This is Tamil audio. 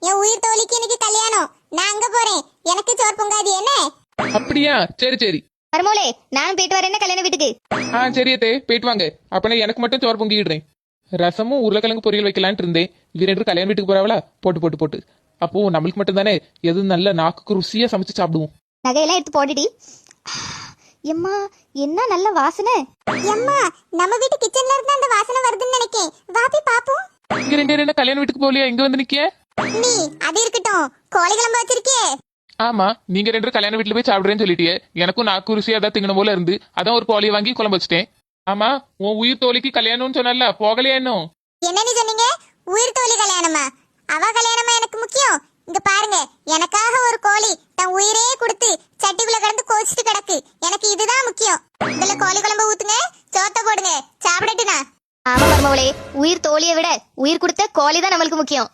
என் உயிர் தோழிக்கு இன்னைக்கு கல்யாணம். நான் அங்க போறேன். எனக்கு சோறு பொங்காது என்ன? அப்படியா? சரி சரி. மருமோளே நானும் போயிட்டு வரேன் கல்யாண வீட்டுக்கு. சரி அத்தே, போயிட்டு வாங்க. அப்ப நான் எனக்கு மட்டும் சோறு பொங்கிடுறேன். ரசமும் உருளைக்கிழங்கு பொரியல் வைக்கலான்ட்டு இருந்தேன். இவ ரெண்டு கல்யாண வீட்டுக்கு போறாவளா? போட்டு போட்டு போட்டு அப்போ நம்மளுக்கு மட்டும் தானே எது நல்ல நாக்குக்கு ருசியா சமைச்சு சாப்பிடுவோம். நகையெல்லாம் எடுத்து போட்டுடி. எம்மா என்ன நல்ல வாசனை. எம்மா, நம்ம வீட்டு கிச்சன்ல இருந்து அந்த வாசனை வருதுன்னு நினைக்கேன். வாப்பி பாப்போம். இங்க ரெண்டு கல்யாண வீட்டுக்கு போகலையா? இங்க வந்து நிக்க. நீ அது இருக்கட்டும், கோழி குழம்பு வச்சிருக்கே. ஆமா, நீங்க ரெண்டு கல்யாண வீட்டுல போய் சாப்பிடுறேன்னு சொல்லிட்டியே. எனக்கும் நாக்கு ருசியா தான் திங்கணும் போல இருந்து அதான் ஒரு கோழியை வாங்கி குழம்பு வச்சிட்டேன். ஆமா, உன் உயிர் தோழிக்கு கல்யாணம்னு சொன்னல, போகலையா இன்னும்? என்னன்னு சொன்னீங்க? உயிர் தோழி கல்யாணமா? அவ கல்யாணமா எனக்கு முக்கியம்? இங்க பாருங்க, எனக்காக ஒரு கோழி தன் உயிரே கொடுத்து சட்டிக்குள்ள கிடந்து கோச்சிட்டு கிடக்கு. எனக்கு இதுதான் முக்கியம். இதுல கோழி குழம்பு ஊத்துங்க, சோத்த போடுங்க, சாப்பிடட்டுனா. ஆமா மருமவளே, உயிர் தோழியை விட உயிர் கொடுத்த கோழி தான் நம்மளுக்கு முக்கியம்.